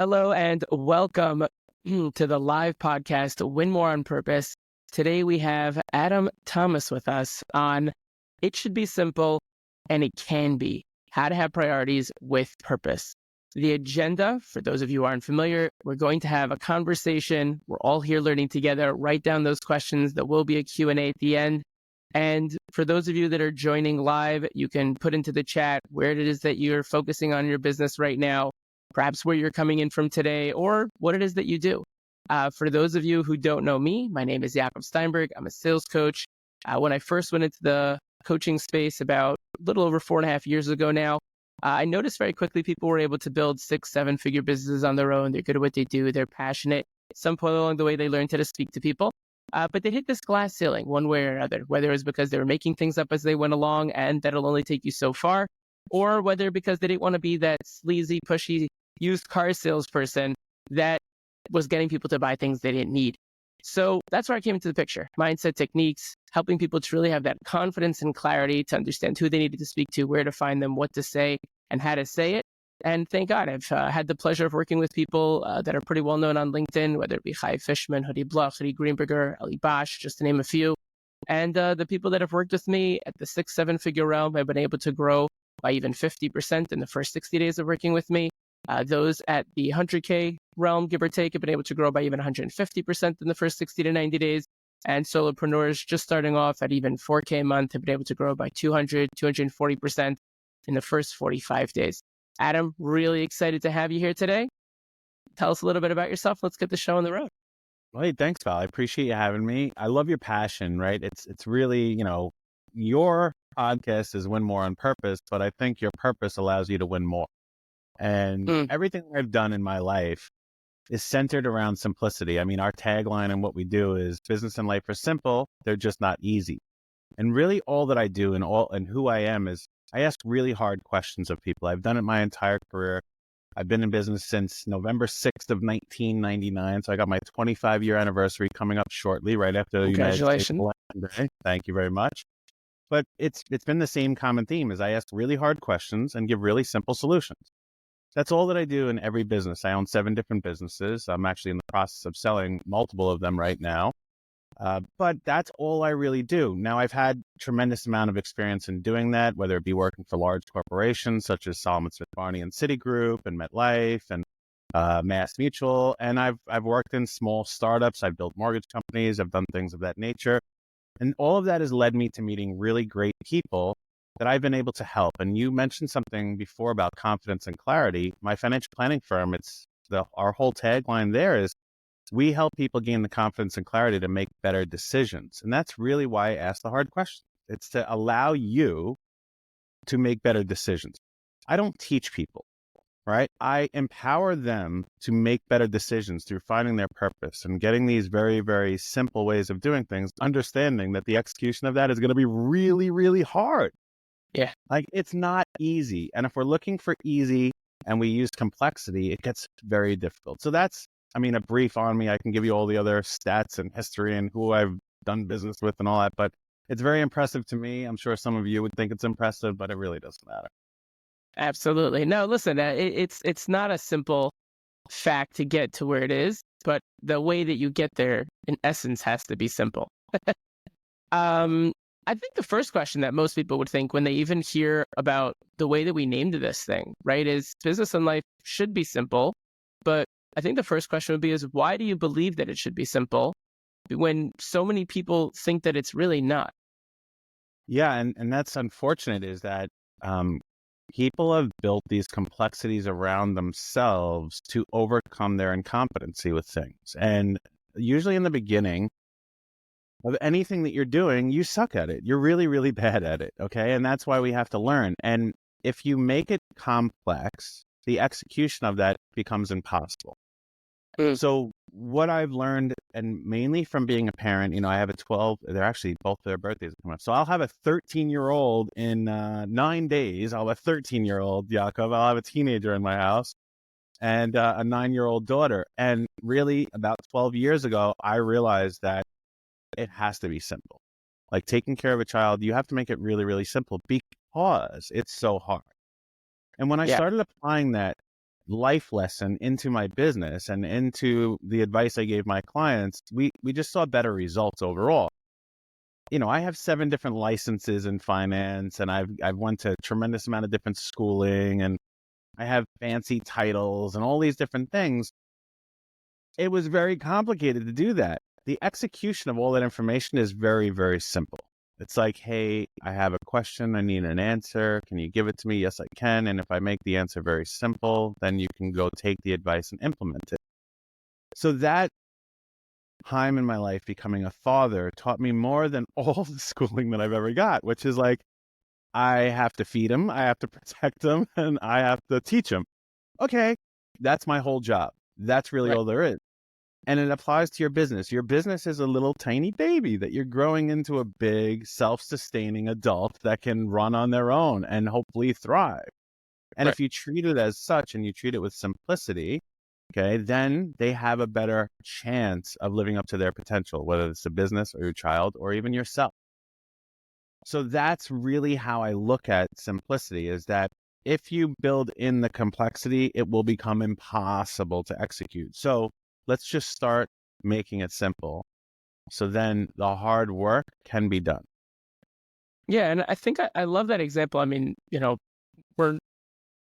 Hello and welcome to the live podcast, Win More on Purpose. Today we have Adam Thomas with us on It Should Be Simple and It Can Be, How to Have Priorities with Purpose. The agenda, for those of you who aren't familiar, we're going to have a conversation. We're all here learning together. Write down those questions. There will be a Q&A at the end. And for those of you that are joining live, you can put into the chat where it is that you're focusing on your business right now, perhaps where you're coming in from today, or what it is that you do. For those of you who don't know me, my name is Yaacov Steinberg. I'm a sales coach. When I first went into the coaching space about a little over 4.5 years ago now, I noticed very quickly people were able to build 6-7-figure businesses on their own. They're good at what they do. They're passionate. At some point along the way, they learned how to speak to people. But they hit this glass ceiling one way or another, whether it was because they were making things up as they went along, and that'll only take you so far, or whether because they didn't want to be that sleazy, pushy, used car salesperson that was getting people to buy things they didn't need. So that's where I came into the picture. Mindset techniques, helping people to really have that confidence and clarity to understand who they needed to speak to, where to find them, what to say, and how to say it. And thank God I've had the pleasure of working with people that are pretty well known on LinkedIn, whether it be Chai Fishman, Hudi Bloch, Hudi Greenberger, Eli Bosch, just to name a few. And the people that have worked with me at the 6-7-figure realm have been able to grow by even 50% in the first 60 days of working with me. Those at the 100K realm, give or take, have been able to grow by even 150% in the first 60 to 90 days. And solopreneurs just starting off at even 4K a month have been able to grow by 200, 240% in the first 45 days. Adam, really excited to have you here today. Tell us a little bit about yourself. Let's get the show on the road. Well, hey, thanks, Val. I appreciate you having me. I love your passion, right? It's really, your podcast is Win More on Purpose, but I think your purpose allows you to win more. And everything I've done in my life is centered around simplicity. I mean, our tagline and what we do is business and life are simple. They're just not easy. And really all that I do and who I am is I ask really hard questions of people. I've done it my entire career. I've been in business since November 6th of 1999. So I got my 25-year anniversary coming up shortly, right after the United States Election Day. Thank you very much. But it's been the same common theme is I ask really hard questions and give really simple solutions. That's all that I do in every business. I own 7 different businesses. I'm actually in the process of selling multiple of them right now. But that's all I really do. Now, I've had tremendous amount of experience in doing that, whether it be working for large corporations such as Salomon Smith Barney and Citigroup and MetLife and Mass Mutual. And I've worked in small startups. I've built mortgage companies. I've done things of that nature. And all of that has led me to meeting really great people that I've been able to help. And you mentioned something before about confidence and clarity. My financial planning firm, our whole tagline there is we help people gain the confidence and clarity to make better decisions. And that's really why I ask the hard questions. It's to allow you to make better decisions. I don't teach people, right? I empower them to make better decisions through finding their purpose and getting these very, very simple ways of doing things, understanding that the execution of that is going to be really, really hard. Yeah. Like it's not easy. And if we're looking for easy and we use complexity, it gets very difficult. So that's, a brief on me. I can give you all the other stats and history and who I've done business with and all that, but it's very impressive to me. I'm sure some of you would think it's impressive, but it really doesn't matter. Absolutely. No, listen, it's not a simple fact to get to where it is, but the way that you get there, in essence, has to be simple. I think the first question that most people would think when they even hear about the way that we named this thing, right, is business and life should be simple. But I think the first question would be is why do you believe that it should be simple when so many people think that it's really not? Yeah, and that's unfortunate is that people have built these complexities around themselves to overcome their incompetency with things. And usually in the beginning of anything that you're doing, you suck at it. You're really, really bad at it. Okay. And that's why we have to learn. And if you make it complex, the execution of that becomes impossible. So what I've learned, and mainly from being a parent, I have a 12, they're actually both their birthdays coming up. So I'll have a 13-year-old in 9 days. I'll have a 13-year-old, Yaacov. I'll have a teenager in my house and a 9-year-old daughter. And really about 12 years ago, I realized that it has to be simple. Like taking care of a child, you have to make it really, really simple because it's so hard. And when I started applying that life lesson into my business and into the advice I gave my clients, we just saw better results overall. I have 7 different licenses in finance, and I've went to a tremendous amount of different schooling, and I have fancy titles and all these different things. It was very complicated to do that. The execution of all that information is very, very simple. It's like, hey, I have a question. I need an answer. Can you give it to me? Yes, I can. And if I make the answer very simple, then you can go take the advice and implement it. So that time in my life becoming a father taught me more than all the schooling that I've ever got, which is like, I have to feed him, I have to protect him, and I have to teach him. Okay, that's my whole job. That's really all there is. And it applies to your business. Your business is a little tiny baby that you're growing into a big, self-sustaining adult that can run on their own and hopefully thrive. And if you treat it as such and you treat it with simplicity, okay, then they have a better chance of living up to their potential, whether it's a business or your child or even yourself. So that's really how I look at simplicity, is that if you build in the complexity, it will become impossible to execute. So let's just start making it simple. So then the hard work can be done. Yeah. And I think I love that example. I mean,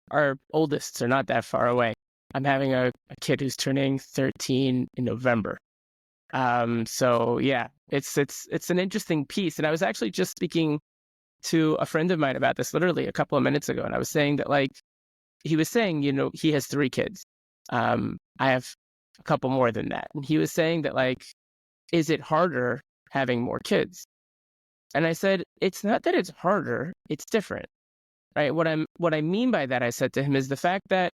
our oldest are not that far away. I'm having a kid who's turning 13 in November. So yeah, it's an interesting piece. And I was actually just speaking to a friend of mine about this literally a couple of minutes ago. And I was saying that, like, he was saying, he has 3 kids. I have a couple more than that. And he was saying that, like, is it harder having more kids? And I said, it's not that it's harder, it's different, right? What I mean by that, I said to him, is the fact that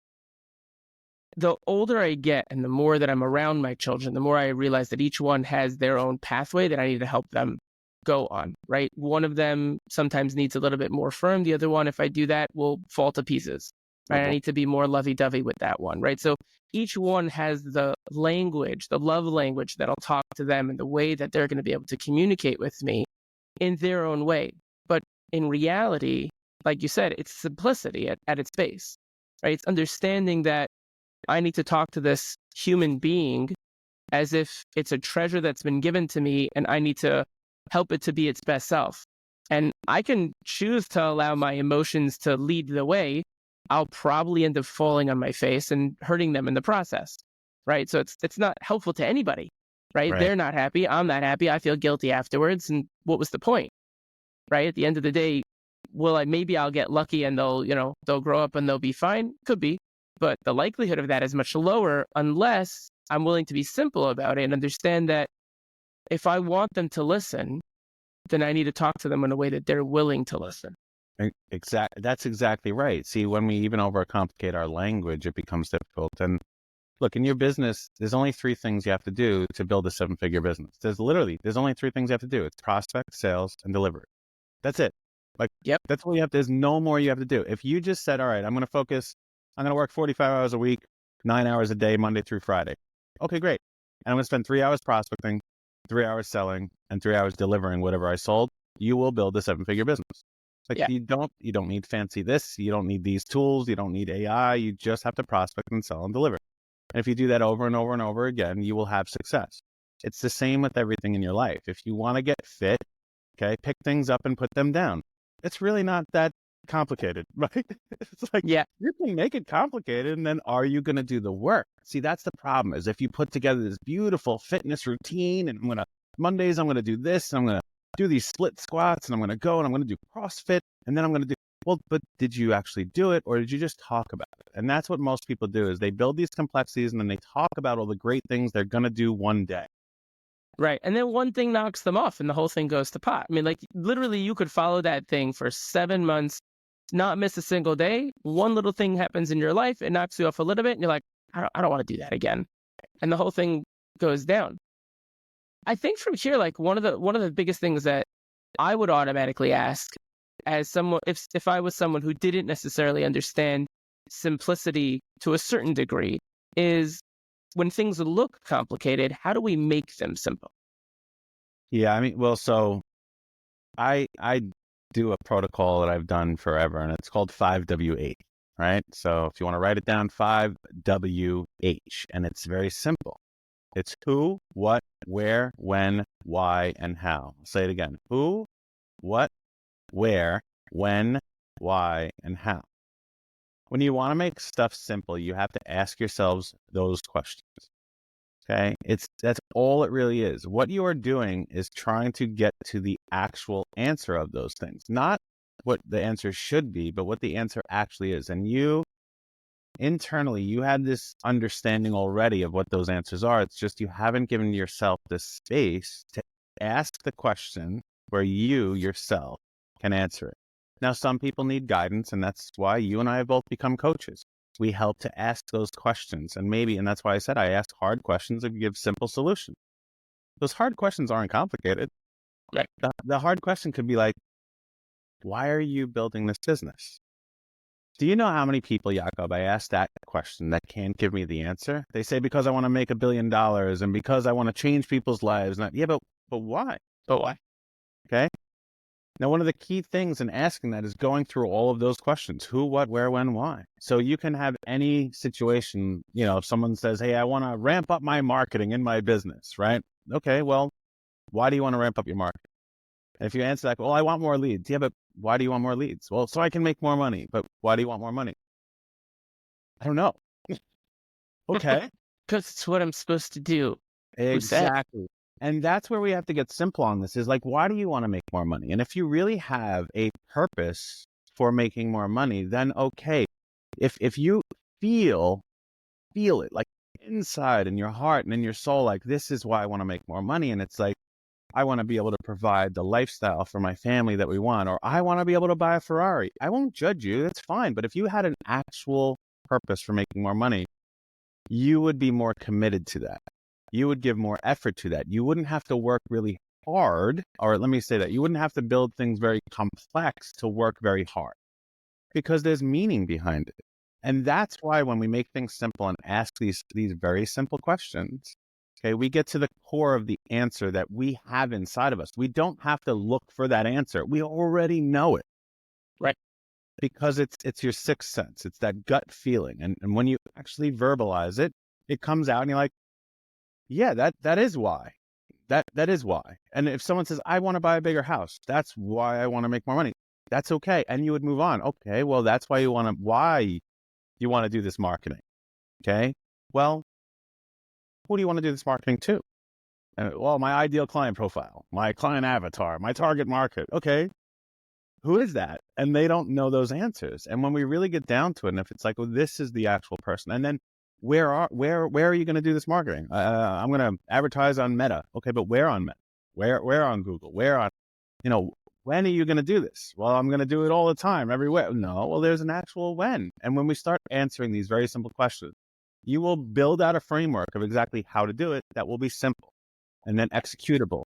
the older I get and the more that I'm around my children, the more I realize that each one has their own pathway that I need to help them go on, right? One of them sometimes needs a little bit more firm. The other one, if I do that, will fall to pieces, right? I need to be more lovey-dovey with that one, right? So each one has the language, the love language that'll talk to them and the way that they're going to be able to communicate with me in their own way. But in reality, like you said, it's simplicity at its base, right? It's understanding that I need to talk to this human being as if it's a treasure that's been given to me, and I need to help it to be its best self. And I can choose to allow my emotions to lead the way. I'll probably end up falling on my face and hurting them in the process, right? So it's not helpful to anybody, right? They're not happy. I'm not happy. I feel guilty afterwards. And what was the point, right? At the end of the day, maybe I'll get lucky and they'll grow up and they'll be fine. Could be. But the likelihood of that is much lower unless I'm willing to be simple about it and understand that if I want them to listen, then I need to talk to them in a way that they're willing to listen. That's exactly right. See, when we even overcomplicate our language, it becomes difficult. And look, in your business, there's only 3 things you have to do to build a 7-figure business. There's only 3 things you have to do. It's prospect, sales, and delivery. That's it. That's all you have. There's no more you have to do. If you just said, all right, I'm going to work 45 hours a week, 9 hours a day, Monday through Friday. Okay, great. And I'm going to spend 3 hours prospecting, 3 hours selling, and 3 hours delivering whatever I sold. You will build a 7-figure business. You don't need fancy this. You don't need these tools. You don't need AI. You just have to prospect and sell and deliver. And if you do that over and over and over again, you will have success. It's the same with everything in your life. If you want to get fit, okay, pick things up and put them down. It's really not that complicated, right? It's like, you can make it complicated, and then are you going to do the work? See, that's the problem, is if you put together this beautiful fitness routine, and Mondays I'm going to do this, and I'm going to do these split squats, and I'm going to go and I'm going to do CrossFit, and then I'm going to do, but did you actually do it, or did you just talk about it? And that's what most people do, is they build these complexities and then they talk about all the great things they're going to do one day. Right. And then one thing knocks them off and the whole thing goes to pot. I mean, like, literally you could follow that thing for 7 months, not miss a single day. One little thing happens in your life, it knocks you off a little bit, and you're like, I don't want to do that again. And the whole thing goes down. I think from here, like, one of the biggest things that I would automatically ask, as someone, if I was someone who didn't necessarily understand simplicity to a certain degree, is when things look complicated, how do we make them simple? Yeah, I mean, well, so I do a protocol that I've done forever, and it's called 5W8. right? So if you want to write it down, 5WH, and it's very simple. It's who, what, where, when, why, and how. I'll say it again. Who, what, where, when, why, and how. When you want to make stuff simple, you have to ask yourselves those questions. Okay. That's all it really is. What you are doing is trying to get to the actual answer of those things, not what the answer should be, but what the answer actually is. And you internally, you had this understanding already of what those answers are. It's just you haven't given yourself the space to ask the question where you yourself can answer it. Now, some people need guidance, and that's why you and I have both become coaches. We help to ask those questions, and that's why I said I ask hard questions and give simple solutions. Those hard questions aren't complicated. Right. The hard question could be like, why are you building this business? Do you know how many people, Yaacov, I asked that question that can't give me the answer? They say, because I want to make $1 billion and because I want to change people's lives. Yeah, but why? But why? Okay. Now, one of the key things in asking that is going through all of those questions: who, what, where, when, why. So you can have any situation, if someone says, hey, I want to ramp up my marketing in my business, right? Okay, well, why do you want to ramp up your marketing? And if you answer that, well, I want more leads. Yeah, but why do you want more leads? Well, so I can make more money. But why do you want more money? I don't know. Okay. Because it's what I'm supposed to do. Who said? Exactly. And that's where we have to get simple on this, is like, why do you want to make more money? And if you really have a purpose for making more money, then okay. If you feel it like inside in your heart and in your soul, like, this is why I want to make more money. And it's like, I want to be able to provide the lifestyle for my family that we want, or I want to be able to buy a Ferrari. I won't judge you. That's fine. But if you had an actual purpose for making more money, you would be more committed to that. You would give more effort to that. You wouldn't have to work really hard, or let me say that you wouldn't have to build things very complex to work very hard, because there's meaning behind it. And that's why when we make things simple and ask these very simple questions, okay, we get to the core of the answer that we have inside of us. We don't have to look for that answer. We already know it. Right. Because it's your sixth sense. It's that gut feeling. And when you actually verbalize it, it comes out and you're like, yeah, that is why. That is why. And if someone says, I want to buy a bigger house, that's why I want to make more money. That's okay. And you would move on. Okay, well, that's why you want to do this marketing. Okay. Well, who do you want to do this marketing to? Well, my ideal client profile, my client avatar, my target market. Okay. Who is that? And they don't know those answers. And when we really get down to it, and if it's like, well, this is the actual person, and then where are you going to do this marketing? I'm going to advertise on Meta. Okay, but where on Meta? Where on Google? Where on, when are you going to do this? Well, I'm going to do it all the time, everywhere. No, well, there's an actual when. And when we start answering these very simple questions, you will build out a framework of exactly how to do it that will be simple and then executable.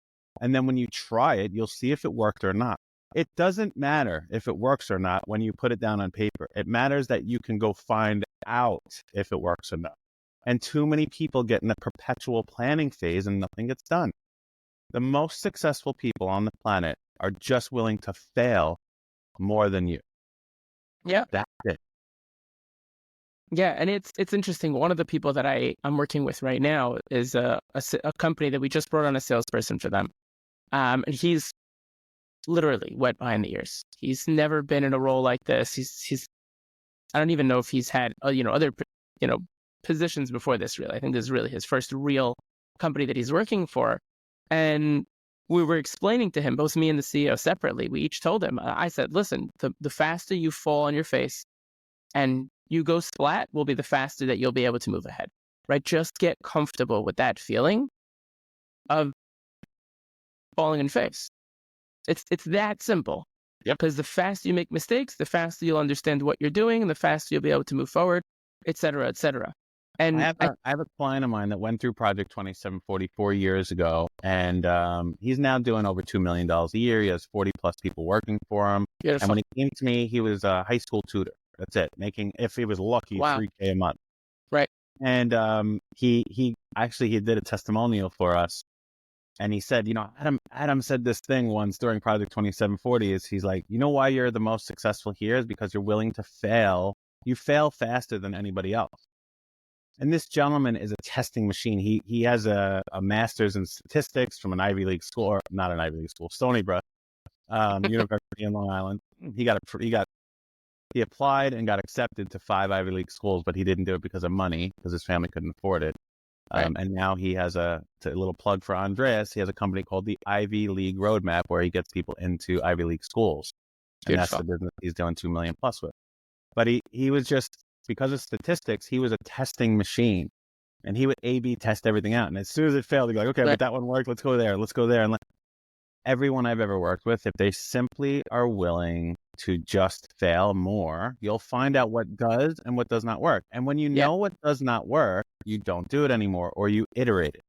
And then when you try it, you'll see if it worked or not. It doesn't matter if it works or not when you put it down on paper. It matters that you can go find out if it works or not. And too many people get in a perpetual planning phase and nothing gets done. The most successful people on the planet are just willing to fail more than you. Yeah. That's it. Yeah, and it's interesting. One of the people that I'm working with right now is a company that we just brought on a salesperson for them. And he's literally wet behind the ears. He's never been in a role like this. He's I don't even know if he's had other positions before this. Really, I think this is really his first real company that he's working for. And we were explaining to him, both me and the CEO separately. We each told him. I said, listen, the faster you fall on your face and you go splat will be the faster that you'll be able to move ahead. Right? Just get comfortable with that feeling of falling in face. It's that simple. Yep. Because the faster you make mistakes, the faster you'll understand what you're doing, and the faster you'll be able to move forward, et cetera, et cetera. And I have a client of mine that went through Project 2740 4 years ago, and he's now doing over $2 million a year. He has 40 plus people working for him. beautiful. And when he came to me, he was a high school tutor. That's it, making, if he was lucky, Wow. $3K a month. Right. And he did a testimonial for us. And he said, Adam said this thing once during Project 2740 he's like, why you're the most successful here is because you're willing to fail. you fail faster than anybody else. And this gentleman is a testing machine. He has a master's in statistics from an Ivy League school, or not an Ivy League school, Stony Brook University in Long Island. He applied and got accepted to 5 Ivy League schools, but he didn't do it because of money, because his family couldn't afford it. Right. And now he has a little plug for Andreas. He has a company called the Ivy League Roadmap, where he gets people into Ivy League schools. And Beautiful. that's the business he's doing 2 million plus with. But he was just, because of statistics, he was a testing machine, and he would A/B test everything out. And as soon as it failed, he'd be like, okay, but that one worked. Let's go there. Let's go there. And everyone I've ever worked with, if they simply are willing to just fail more, you'll find out what does and what does not work. And when you know what does not work, you don't do it anymore, or you iterate it.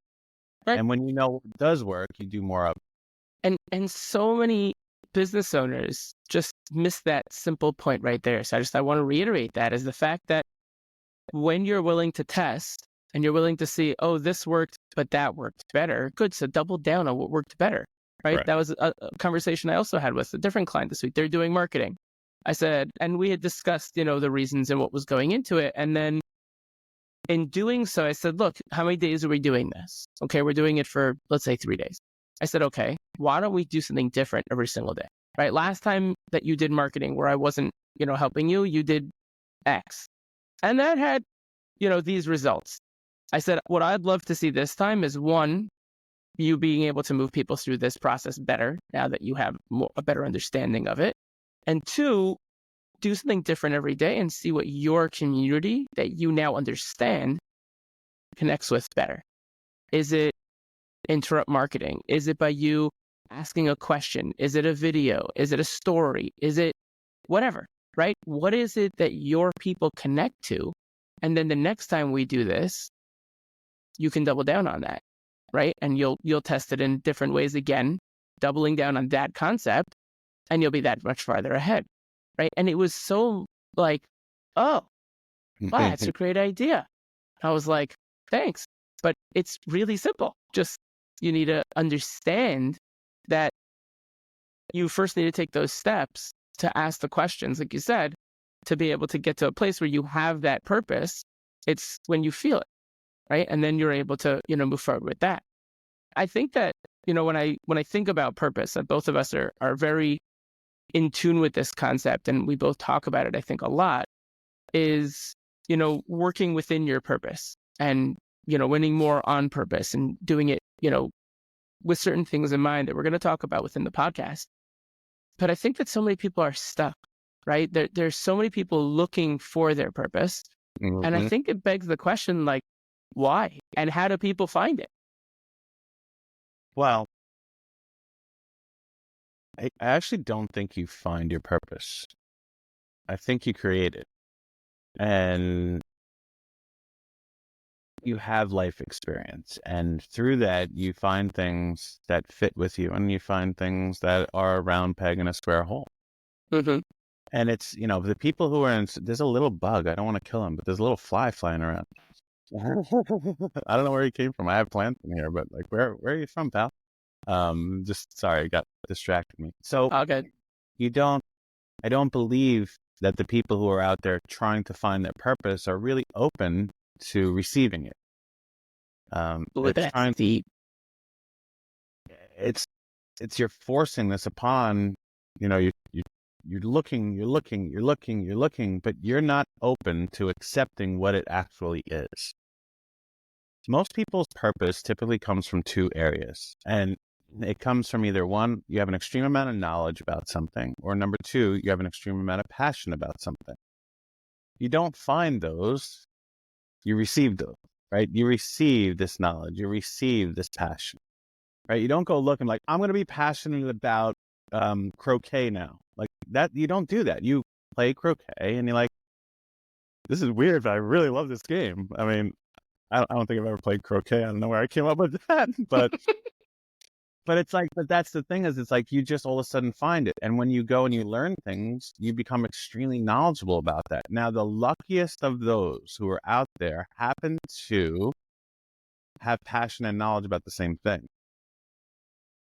Right. And when you know what does work, you do more of it. And so many business owners just miss that simple point right there. So I want to reiterate that, is the fact that when you're willing to test and you're willing to see, oh, this worked, but that worked better. Good. So double down on what worked better. Right. That was a conversation I also had with a different client this week. They're doing marketing. I said, and we had discussed, the reasons and what was going into it. And then in doing so, I said, look, how many days are we doing this? Okay, we're doing it for, let's say, 3 days. I said, okay, why don't we do something different every single day? Right. Last time that you did marketing where I wasn't, helping you, you did X. And that had, these results. I said, what I'd love to see this time is, one, you being able to move people through this process better now that you have a better understanding of it. And 2, do something different every day and see what your community that you now understand connects with better. Is it interrupt marketing? Is it by you asking a question? Is it a video? Is it a story? Is it whatever, right? What is it that your people connect to? And then the next time we do this, you can double down on that. Right. And you'll test it in different ways again, doubling down on that concept, and you'll be that much farther ahead. Right. And it was so like, oh, wow, that's a great idea. I was like, thanks. But it's really simple. Just you need to understand that you first need to take those steps to ask the questions, like you said, to be able to get to a place where you have that purpose. It's when you feel it. Right. And then you're able to, move forward with that. I think that, when I think about purpose, that both of us are very in tune with this concept, and we both talk about it, I think, a lot, is, working within your purpose and, winning more on purpose and doing it, with certain things in mind that we're going to talk about within the podcast. But I think that so many people are stuck, right? There's so many people looking for their purpose. Mm-hmm. And I think it begs the question, like, why? And how do people find it? Well, I actually don't think you find your purpose. I think you create it. And you have life experience. And through that, you find things that fit with you, and you find things that are a round peg in a square hole. Mm-hmm. And it's, the people who are there's a little bug. I don't want to kill him, but there's a little fly flying around. I don't know where he came from. I have plants in here, but like, where are you from, pal? Just sorry, it got distracted me. So all good. I don't believe that the people who are out there trying to find their purpose are really open to receiving it. It's you're forcing this upon, you're looking, but you're not open to accepting what it actually is. Most people's purpose typically comes from 2 areas, and it comes from either 1, you have an extreme amount of knowledge about something, or number 2, you have an extreme amount of passion about something. You don't find those, you receive those, right? You receive this knowledge, you receive this passion, right? You don't go looking like, I'm going to be passionate about croquet now. Like that, you don't do that. You play croquet and you're like, this is weird, but I really love this game. I mean, I don't think I've ever played croquet. I don't know where I came up with that, but but that's the thing, is it's like you just all of a sudden find it. And when you go and you learn things, you become extremely knowledgeable about that. Now, the luckiest of those who are out there happen to have passion and knowledge about the same thing.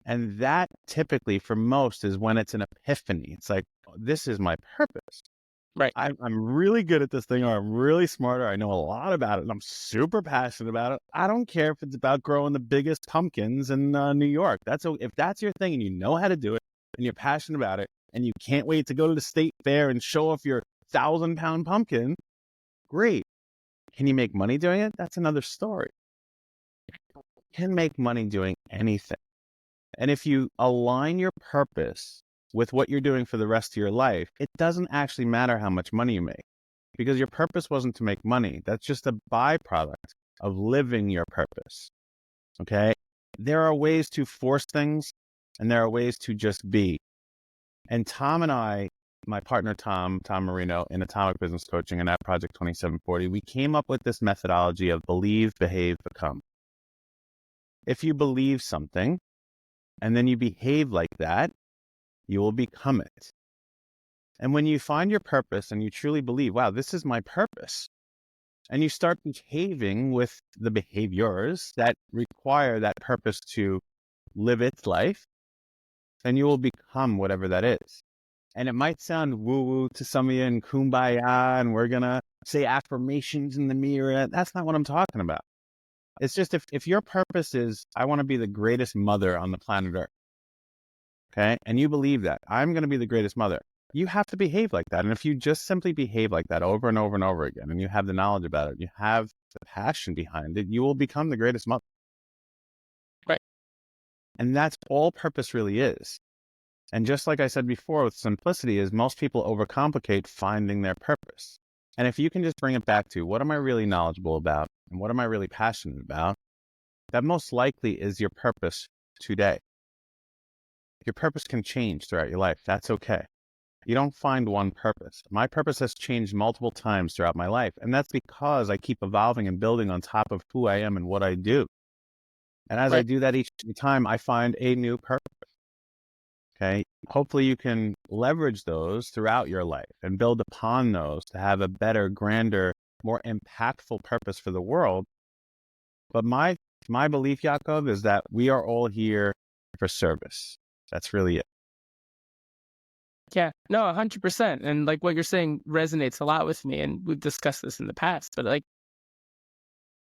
And that typically for most is when it's an epiphany. It's like, this is my purpose. Right. I'm really good at this thing, or I'm really smart, or I know a lot about it, and I'm super passionate about it. I don't care if it's about growing the biggest pumpkins in New York. If that's your thing and you know how to do it and you're passionate about it and you can't wait to go to the state fair and show off your 1,000-pound pumpkin, great. Can you make money doing it? That's another story. You can make money doing anything. And if you align your purpose with what you're doing for the rest of your life, it doesn't actually matter how much money you make, because your purpose wasn't to make money. That's just a byproduct of living your purpose. Okay. There are ways to force things and there are ways to just be. And Tom and I, my partner, Tom Marino in Atomic Business Coaching and at Project 2740, we came up with this methodology of believe, behave, become. If you believe something and then you behave like that, you will become it. And when you find your purpose and you truly believe, wow, this is my purpose, and you start behaving with the behaviors that require that purpose to live its life, then you will become whatever that is. And it might sound woo-woo to some of you and kumbaya, and we're going to say affirmations in the mirror. That's not what I'm talking about. It's just if your purpose is, I want to be the greatest mother on the planet Earth, okay? And you believe that I'm going to be the greatest mother, you have to behave like that. And if you just simply behave like that over and over and over again, and you have the knowledge about it, you have the passion behind it, you will become the greatest mother. Right. And that's all purpose really is. And just like I said before with simplicity, is most people overcomplicate finding their purpose. And if you can just bring it back to what am I really knowledgeable about and what am I really passionate about, that most likely is your purpose today. Your purpose can change throughout your life. That's okay. You don't find one purpose. My purpose has changed multiple times throughout my life. And that's because I keep evolving and building on top of who I am and what I do. And as I Right. do that each time, I find a new purpose. Okay. Hopefully you can leverage those throughout your life and build upon those to have a better, grander, more impactful purpose for the world. But my belief, Yaacov, is that we are all here for service. That's really it. Yeah. No, 100%. And like what you're saying resonates a lot with me. And we've discussed this in the past, but like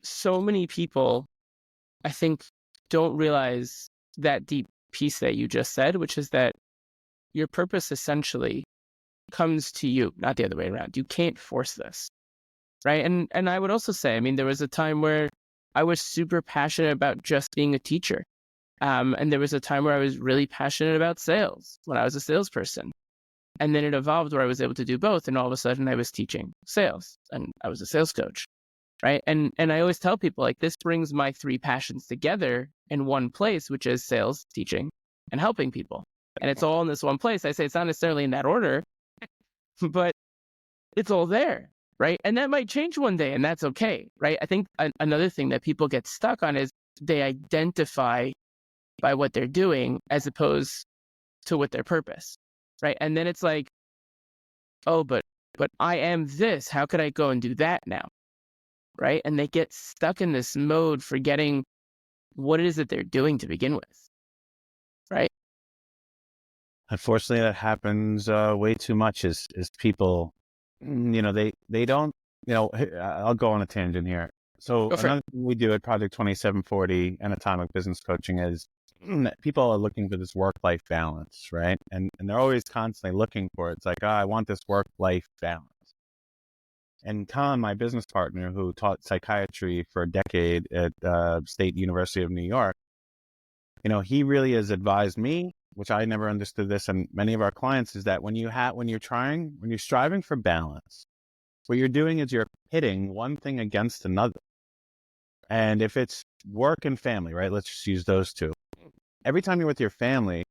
so many people, I think, don't realize that deep piece that you just said, which is that your purpose essentially comes to you, not the other way around. You can't force this. Right. And I would also say, I mean, there was a time where I was super passionate about just being a teacher. And there was a time where I was really passionate about sales when I was a salesperson. And then it evolved where I was able to do both. And all of a sudden I was teaching sales and I was a sales coach. Right. And I always tell people like this brings my three passions together in one place, which is sales, teaching, and helping people. And it's all in this one place. I say it's not necessarily in that order, but it's all there. Right. And that might change one day and that's okay. Right. I think another thing that people get stuck on is they identify by what they're doing as opposed to what their purpose. Right. And then it's like, oh, but I am this. How could I go and do that now? Right. And they get stuck in this mode, forgetting what it is that they're doing to begin with. Right. Unfortunately, that happens way too much is people, they don't, I'll go on a tangent here. So Go for it. another thing we do at Project 2740 and Atomic Business Coaching is people are looking for this work-life balance, right? And they're always constantly looking for it. It's like, I want this work-life balance. And Tom, my business partner, who taught psychiatry for a decade at State University of New York, he really has advised me, which I never understood this, and many of our clients, is that when you're striving for balance, what you're doing is you're pitting one thing against another. And if it's work and family, right? Let's just use those two. Every time you're with your family,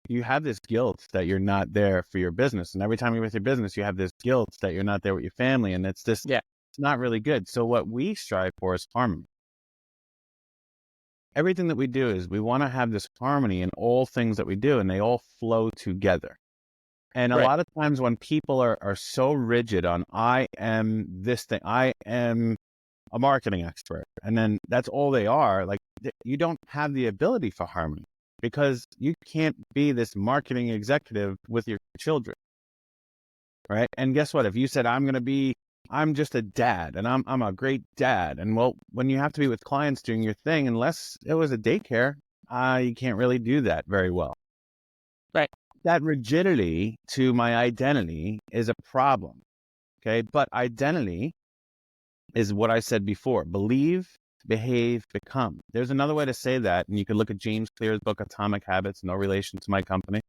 you have this guilt that you're not there for your business. And every time you're with your business, you have this guilt that you're not there with your family. And it's not really good. So what we strive for is harmony. Everything that we do is we want to have this harmony in all things that we do, and they all flow together. And a Right. lot of times when people are so rigid on, I am this thing, I am a marketing expert, and then that's all they are, like you don't have the ability for harmony because you can't be this marketing executive with your children. right? And guess what? If you said, I'm just a dad and I'm a great dad. And well, when you have to be with clients doing your thing, unless it was a daycare, you can't really do that very well. Right. That rigidity to my identity is a problem. Okay. But identity is what I said before: believe, behave, become. There's another way to say that. And you can look at James Clear's book, Atomic Habits, no relation to my company.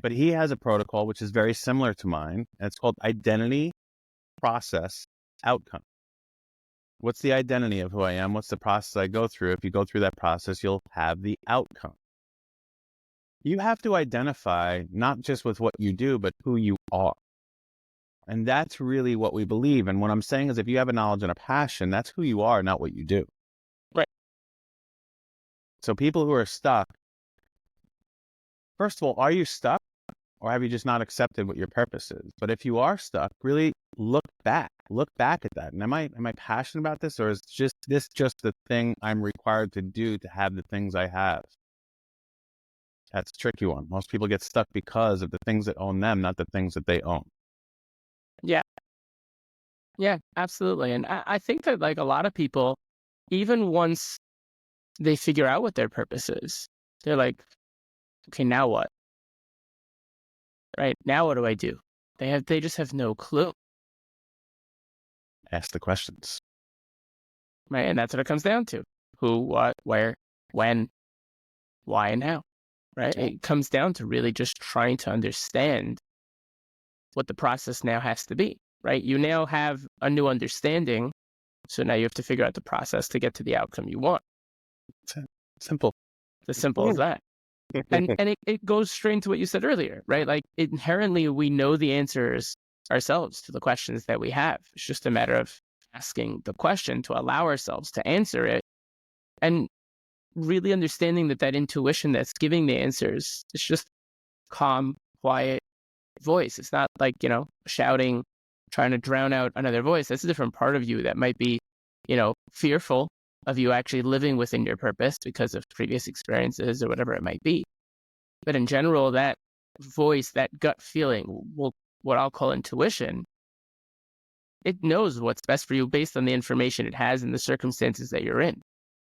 But he has a protocol which is very similar to mine. And it's called identity, process, outcome. What's the identity of who I am? What's the process I go through? If you go through that process, you'll have the outcome. You have to identify not just with what you do, but who you are. And that's really what we believe. And what I'm saying is, if you have a knowledge and a passion, that's who you are, not what you do. Right. So people who are stuck, first of all, are you stuck? Or have you just not accepted what your purpose is? But if you are stuck, really look back at that. And am I passionate about this, or is this just the thing I'm required to do to have the things I have? That's a tricky one. Most people get stuck because of the things that own them, not the things that they own. Yeah. Yeah, absolutely. And I think that like a lot of people, even once they figure out what their purpose is, they're like, okay, now what? Right? Now what do I do? They just have no clue. Ask the questions. Right. And that's what it comes down to. Who, what, where, when, why, and how. Right? Yeah. It comes down to really just trying to understand what the process now has to be. Right? You now have a new understanding. So now you have to figure out the process to get to the outcome you want. Simple. As simple as that. And it goes straight into what you said earlier, right? Like inherently, we know the answers ourselves to the questions that we have. It's just a matter of asking the question to allow ourselves to answer it, and really understanding that intuition that's giving the answers is just calm, quiet voice. It's not like, shouting, trying to drown out another voice. That's a different part of you that might be, fearful of you actually living within your purpose because of previous experiences or whatever it might be. But in general, that voice, that gut feeling, what I'll call intuition, it knows what's best for you based on the information it has and the circumstances that you're in,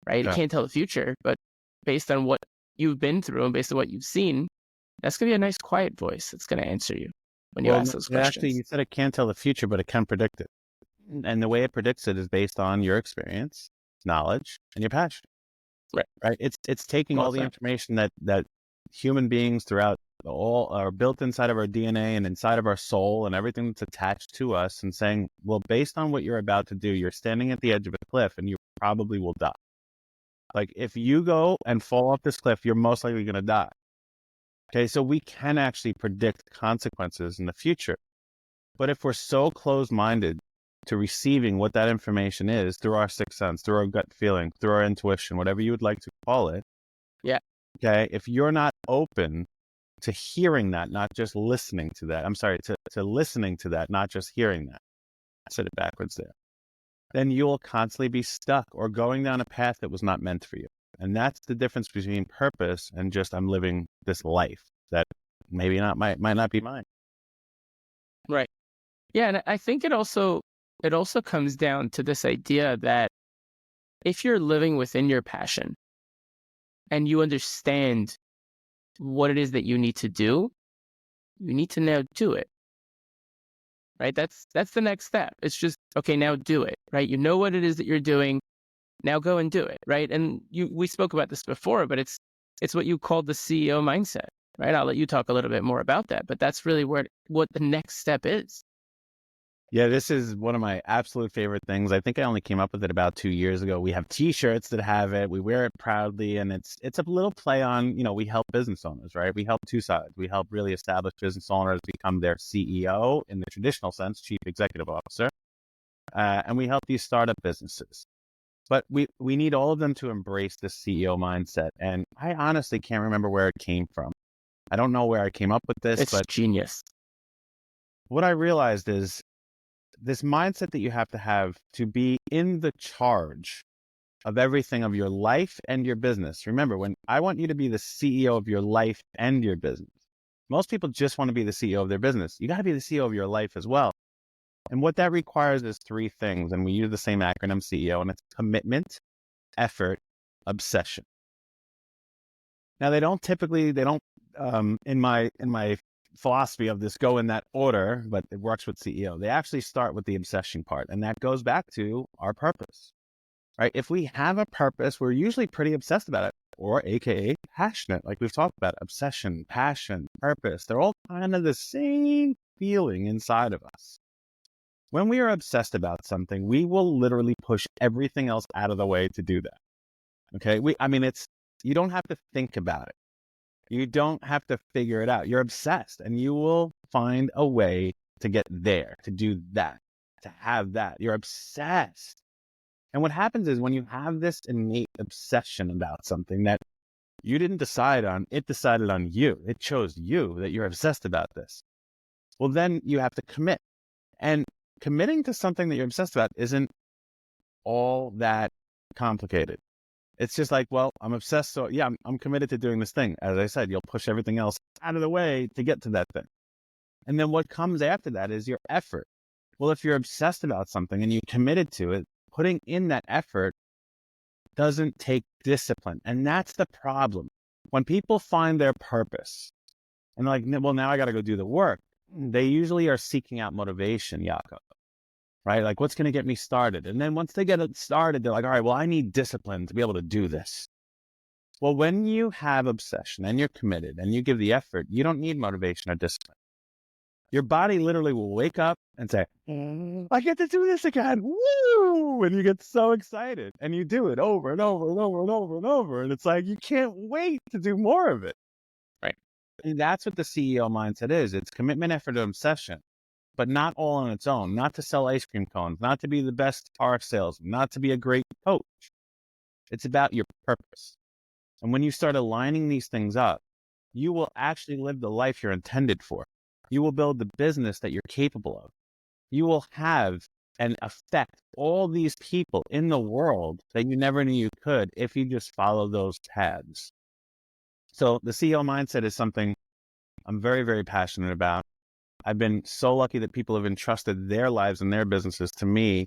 right? Yeah. It can't tell the future, but based on what you've been through and based on what you've seen, that's going to be a nice, quiet voice that's going to answer you when you ask those questions. Actually, you said it can't tell the future, but it can predict it. And the way it predicts it is based on your experience, knowledge, and your passion. Right. It's taking all the information that human beings throughout all are built inside of our DNA and inside of our soul and everything that's attached to us, and saying, well, based on what you're about to do, you're standing at the edge of a cliff and you probably will die. Like if you go and fall off this cliff, you're most likely going to die. Okay. So we can actually predict consequences in the future. But if we're so closed-minded to receiving what that information is through our sixth sense, through our gut feeling, through our intuition, whatever you would like to call it. Yeah. Okay. If you're not open to hearing that, not just listening to that, to listening to that, not just hearing that, I said it backwards there, then you will constantly be stuck or going down a path that was not meant for you. And that's the difference between purpose and just I'm living this life that maybe might not be mine. Right. Yeah. And I think it also comes down to this idea that if you're living within your passion and you understand what it is that you need to do, you need to now do it. Right? That's the next step. It's just, okay, now do it. Right? You know what it is that you're doing. Now go and do it. Right? And we spoke about this before, but it's what you called the CEO mindset. Right? I'll let you talk a little bit more about that, but that's really what the next step is. Yeah, this is one of my absolute favorite things. I think I only came up with it about 2 years ago. We have T-shirts that have it. We wear it proudly, and it's a little play on, we help business owners, right? We help two sides. We help really established business owners become their CEO in the traditional sense, chief executive officer, and we help these startup businesses. But we need all of them to embrace this CEO mindset. And I honestly can't remember where it came from. I don't know where I came up with this, but genius. What I realized is this mindset that you have to be in the charge of everything of your life and your business. Remember, when I want you to be the CEO of your life and your business, Most people just want to be the CEO of their business. You got to be the CEO of your life as well. And what that requires is three things. And we use the same acronym CEO, and it's commitment, effort, obsession. Now, they don't, in my philosophy of this, go in that order, but it works with CEO. They actually start with the obsession part. And that goes back to our purpose, right? If we have a purpose, we're usually pretty obsessed about it, or AKA passionate. Like we've talked about, obsession, passion, purpose. They're all kind of the same feeling inside of us. When we are obsessed about something, we will literally push everything else out of the way to do that. Okay. You don't have to think about it. You don't have to figure it out. You're obsessed, and you will find a way to get there, to do that, to have that. You're obsessed. And what happens is when you have this innate obsession about something that you didn't decide on, it decided on you. It chose you that you're obsessed about this. Well, then you have to commit. And committing to something that you're obsessed about isn't all that complicated. It's just like, well, I'm obsessed. So yeah, I'm committed to doing this thing. As I said, you'll push everything else out of the way to get to that thing. And then what comes after that is your effort. Well, if you're obsessed about something and you committed to it, putting in that effort doesn't take discipline. And that's the problem. When people find their purpose and they're like, well, now I got to go do the work, they usually are seeking out motivation, Yaacov, right? Like, what's going to get me started? And then once they get it started, they're like, all right, well, I need discipline to be able to do this. Well, when you have obsession and you're committed and you give the effort, you don't need motivation or discipline. Your body literally will wake up and say, I get to do this again. Woo! And you get so excited and you do it over and over and over and over and over. And it's like, you can't wait to do more of it. Right. And that's what the CEO mindset is. It's commitment, effort, and obsession, but not all on its own. Not to sell ice cream cones, not to be the best car salesman, not to be a great coach. It's about your purpose. And when you start aligning these things up, you will actually live the life you're intended for. You will build the business that you're capable of. You will have and affect all these people in the world that you never knew you could if you just follow those paths. So the CEO mindset is something I'm very, very passionate about. I've been so lucky that people have entrusted their lives and their businesses to me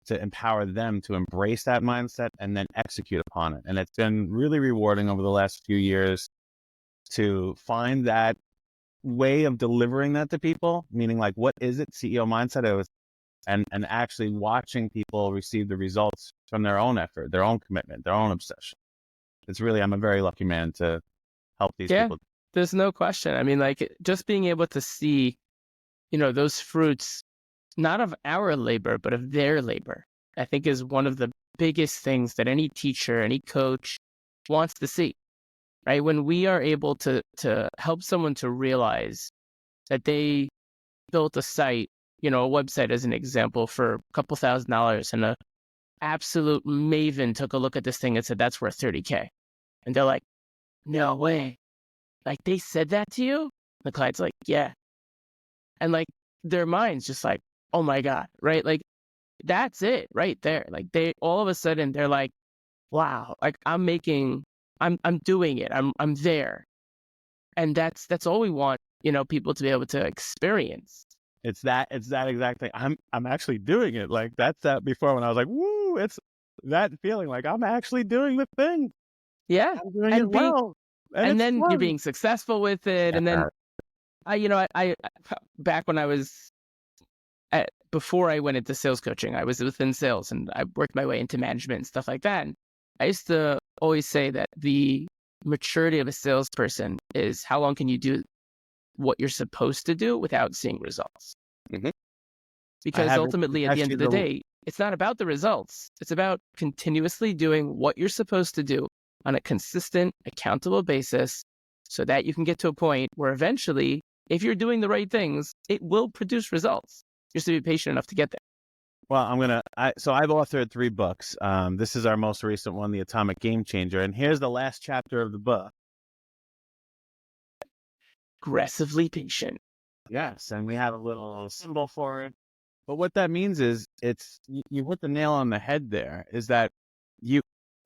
to empower them to embrace that mindset and then execute upon it. And it's been really rewarding over the last few years to find that way of delivering that to people, meaning like, what is it? CEO mindset. And actually watching people receive the results from their own effort, their own commitment, their own obsession. It's really, I'm a very lucky man to help these people. There's no question. I mean, like, just being able to see, those fruits, not of our labor, but of their labor, I think is one of the biggest things that any teacher, any coach wants to see, right? When we are able to help someone to realize that they built a site, a website as an example for a couple $1,000, and a absolute maven took a look at this thing and said, that's worth $30K. And they're like, no way. Like, they said that to you? The client's like, yeah. And like, their mind's just like, oh my God, right? Like, that's it right there. Like, they, all of a sudden they're like, wow, like I'm doing it. I'm there. And that's all we want, people to be able to experience. It's that exact thing. I'm actually doing it. Like, that's that before when I was like, woo, it's that feeling like I'm actually doing the thing. Yeah. I'm doing it well. And then fun. You're being successful with it. And then I back when I was before I went into sales coaching, I was within sales and I worked my way into management and stuff like that. And I used to always say that the maturity of a salesperson is how long can you do what you're supposed to do without seeing results? Mm-hmm. Because ultimately, at the end of the day, it's not about the results. It's about continuously doing what you're supposed to do on a consistent, accountable basis so that you can get to a point where eventually, if you're doing the right things, it will produce results. Just to be patient enough to get there. Well, so I've authored 3 books. This is our most recent one, The Atomic Game Changer. And here's the last chapter of the book. Aggressively patient. Yes. And we have a little symbol for it. But what that means is you hit the nail on the head there, is that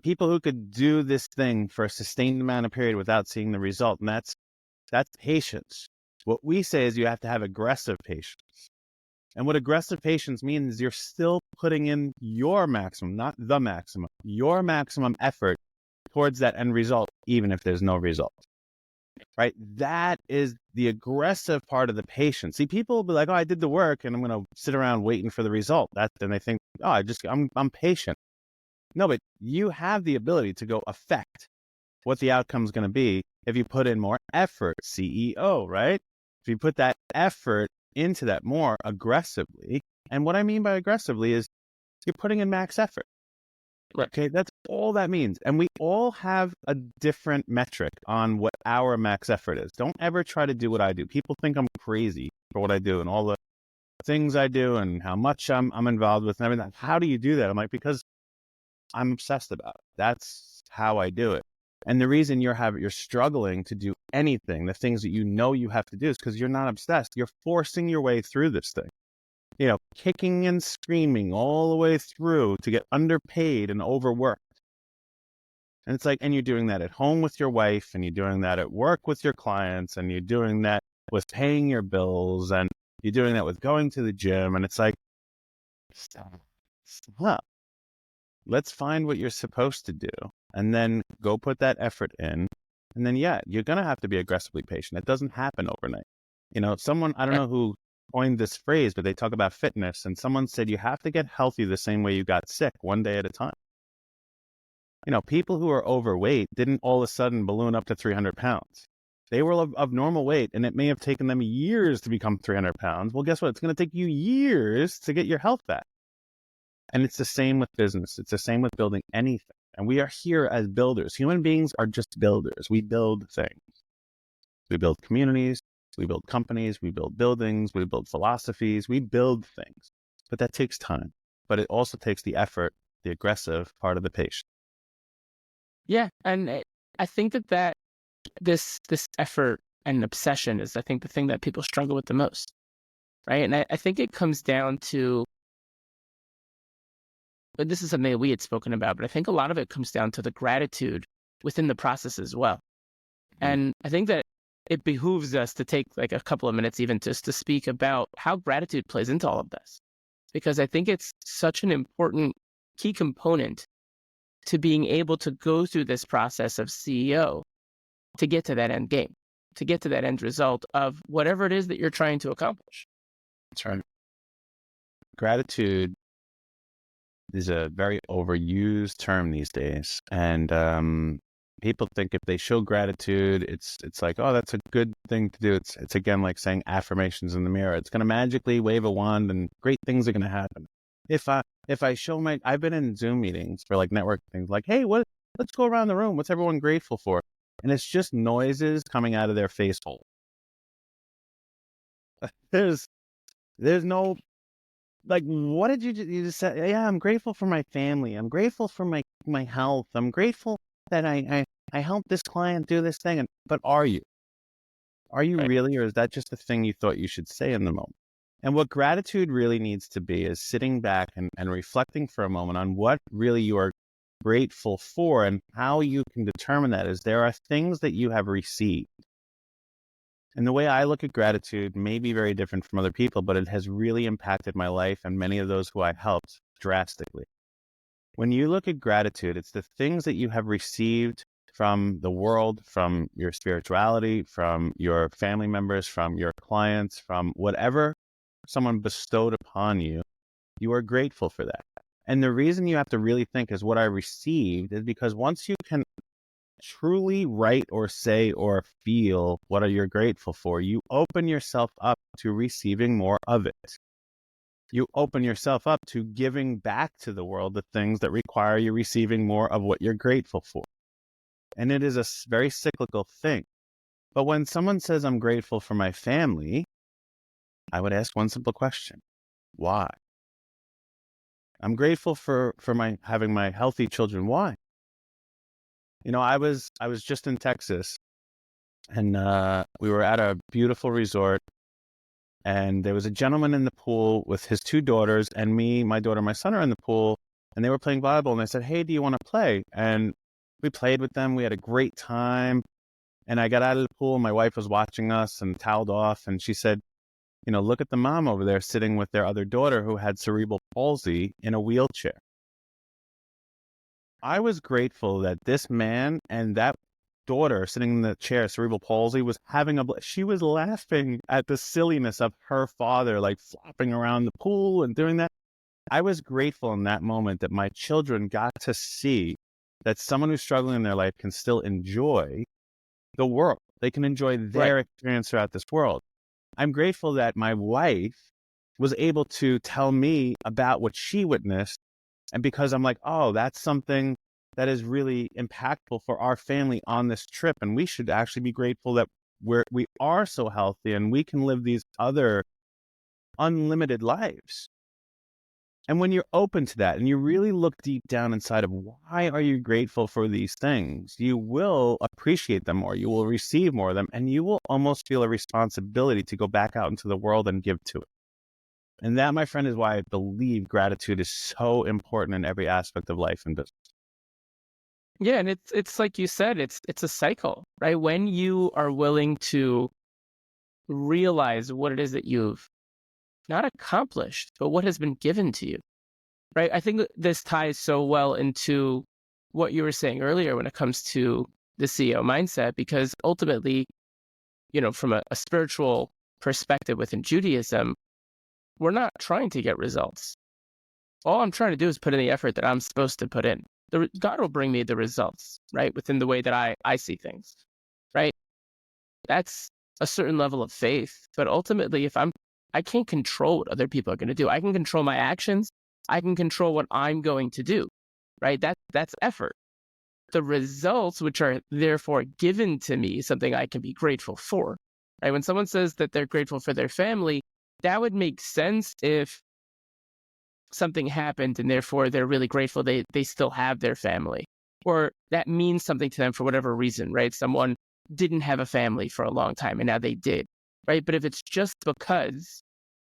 people who could do this thing for a sustained amount of period without seeing the result. And that's patience. What we say is you have to have aggressive patience. And what aggressive patience means is you're still putting in your maximum, not the maximum, your maximum effort towards that end result, even if there's no result. Right? That is the aggressive part of the patience. See, people will be like, oh, I did the work and I'm going to sit around waiting for the result. Then they think, oh, I'm patient. No, but you have the ability to go affect what the outcome is going to be if you put in more effort, CEO, right? If you put that effort into that more aggressively. And what I mean by aggressively is you're putting in max effort. Right. Okay, that's all that means. And we all have a different metric on what our max effort is. Don't ever try to do what I do. People think I'm crazy for what I do and all the things I do and how much I'm involved with and everything. How do you do that? I'm like, because I'm obsessed about it. That's how I do it. And the reason you're struggling to do anything, the things that you know you have to do, is because you're not obsessed. You're forcing your way through this thing. Kicking and screaming all the way through to get underpaid and overworked. And it's like, and you're doing that at home with your wife, and you're doing that at work with your clients, and you're doing that with paying your bills, and you're doing that with going to the gym. And it's like, stop. Let's find what you're supposed to do and then go put that effort in. And then, you're going to have to be aggressively patient. It doesn't happen overnight. Someone, I don't know who coined this phrase, but they talk about fitness. And someone said, you have to get healthy the same way you got sick, one day at a time. People who are overweight didn't all of a sudden balloon up to 300 pounds. They were of normal weight, and it may have taken them years to become 300 pounds. Well, guess what? It's going to take you years to get your health back. And it's the same with business. It's the same with building anything. And we are here as builders. Human beings are just builders. We build things. We build communities. We build companies. We build buildings. We build philosophies. We build things. But that takes time. But it also takes the effort, the aggressive part of the patient. Yeah. And I think that this effort and obsession is, I think, the thing that people struggle with the most. Right. And I think it comes down to, but this is something that we had spoken about, but I think a lot of it comes down to the gratitude within the process as well. And I think that it behooves us to take like a couple of minutes even just to speak about how gratitude plays into all of this, because I think it's such an important key component to being able to go through this process of CEO to get to that end game, to get to that end result of whatever it is that you're trying to accomplish. That's right. Gratitude is a very overused term these days. And people think if they show gratitude, it's like, oh, that's a good thing to do. It's again like saying affirmations in the mirror. It's going to magically wave a wand and great things are going to happen. If I show I've been in Zoom meetings for like network things, like, hey, let's go around the room. What's everyone grateful for? And it's just noises coming out of their face hole. There's no, like, what did you just say? Yeah, I'm grateful for my family. I'm grateful for my health. I'm grateful that I helped this client do this thing. But are you Right. really, or is that just the thing you thought you should say in the moment? And what gratitude really needs to be is sitting back and reflecting for a moment on what really you are grateful for, and how you can determine that is there are things that you have received. And the way I look at gratitude may be very different from other people, but it has really impacted my life and many of those who I helped drastically. When you look at gratitude, it's the things that you have received from the world, from your spirituality, from your family members, from your clients, from whatever someone bestowed upon you. You are grateful for that. And the reason you have to really think is what I received is because once you can truly write or say or feel what are you grateful for, you open yourself up to receiving more of it. You open yourself up to giving back to the world the things that require you receiving more of what you're grateful for. And it is a very cyclical thing. But when someone says, I'm grateful for my family, I would ask one simple question. Why? I'm grateful for having my healthy children. Why? I was just in Texas, and we were at a beautiful resort, and there was a gentleman in the pool with his two daughters, and me, my daughter, my son are in the pool, and they were playing volleyball, and I said, hey, do you want to play? And we played with them. We had a great time. And I got out of the pool, and my wife was watching us and toweled off. And she said, look at the mom over there sitting with their other daughter who had cerebral palsy in a wheelchair. I was grateful that this man and that daughter sitting in the chair, cerebral palsy, was having she was laughing at the silliness of her father, like flopping around the pool and doing that. I was grateful in that moment that my children got to see that someone who's struggling in their life can still enjoy the world. They can enjoy their experience throughout this world. I'm grateful that my wife was able to tell me about what she witnessed. And because I'm like, oh, that's something that is really impactful for our family on this trip. And we should actually be grateful that we are so healthy and we can live these other unlimited lives. And when you're open to that and you really look deep down inside of why are you grateful for these things, you will appreciate them more, you will receive more of them, and you will almost feel a responsibility to go back out into the world and give to it. And that, my friend, is why I believe gratitude is so important in every aspect of life and business. Yeah, and it's like you said, it's a cycle, right? When you are willing to realize what it is that you've not accomplished, but what has been given to you, right? I think that this ties so well into what you were saying earlier when it comes to the CEO mindset, because ultimately, from a spiritual perspective within Judaism, we're not trying to get results. All I'm trying to do is put in the effort that I'm supposed to put in. God will bring me the results, right? Within the way that I see things, right? That's a certain level of faith. But ultimately, I can't control what other people are going to do. I can control my actions. I can control what I'm going to do, right? That's effort. The results, which are therefore given to me, something I can be grateful for, right? When someone says that they're grateful for their family, that would make sense if something happened and therefore they're really grateful they still have their family, or that means something to them for whatever reason, right? Someone didn't have a family for a long time and now they did, right? But if it's just because,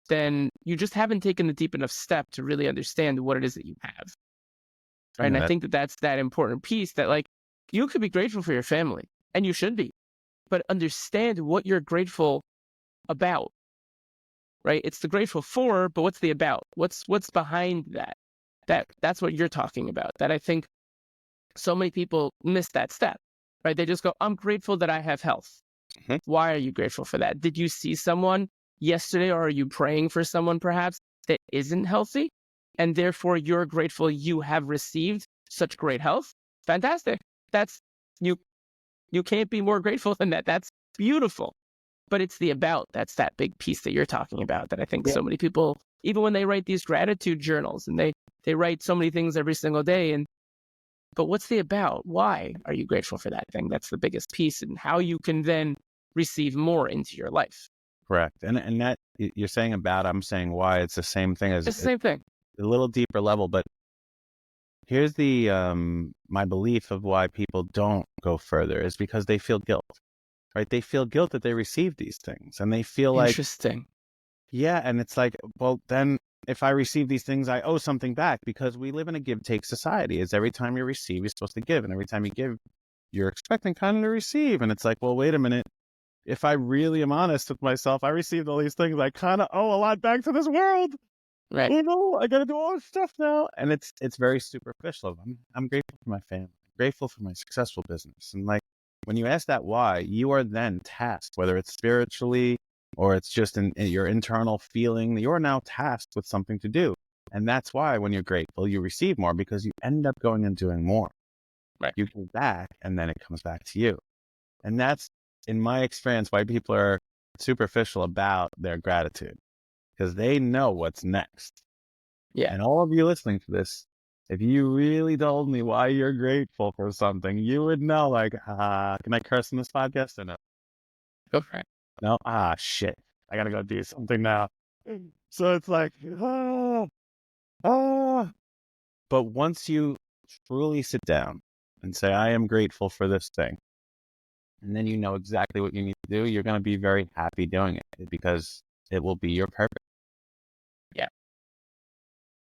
then you just haven't taken the deep enough step to really understand what it is that you have, right? And I think that that's that important piece, that like you could be grateful for your family and you should be, but understand what you're grateful about, right? It's the grateful for, but what's the about? What's behind that? That's what you're talking about. That I think so many people miss that step, right? They just go, I'm grateful that I have health. Mhm. Why are you grateful for that? Did you see someone yesterday, or are you praying for someone perhaps that isn't healthy? And therefore you're grateful you have received such great health? Fantastic. That's you you can't be more grateful than that. That's beautiful. But it's the about, that's that big piece that you're talking about, that I think so many people, even when they write these gratitude journals and they write so many things every single day, but what's the about? Why are you grateful for that thing? That's the biggest piece, and how you can then receive more into your life. Correct. And that you're saying about, I'm saying why, it's the same thing as It's the same thing. a little deeper level. But here's the my belief of why people don't go further is because they feel guilt, right? They feel guilt that they received these things, and they feel like, Interesting. yeah, and it's like, well, then if I receive these things, I owe something back, because we live in a give-take society. It's every time you receive, you're supposed to give, and every time you give, you're expecting kind of to receive. And it's like, well, wait a minute. If I really am honest with myself, I received all these things. I kind of owe a lot back to this world. Right. I got to do all this stuff now. And it's very superficial. I'm grateful for my family, grateful for my successful business. And like, when you ask that why, you are then tasked, whether it's spiritually or it's just in your internal feeling, you're now tasked with something to do. And that's why when you're grateful, you receive more, because you end up going and doing more. Right. You go back and then it comes back to you. And that's, in my experience, why people are superficial about their gratitude, because they know what's next. Yeah. And all of you listening to this, if you really told me why you're grateful for something, you would know, like, can I curse in this podcast or no? Go for it. No? Shit. I got to go do something now. So it's like, ah. But once you truly sit down and say, I am grateful for this thing, and then you know exactly what you need to do, you're going to be very happy doing it, because it will be your purpose. Yeah.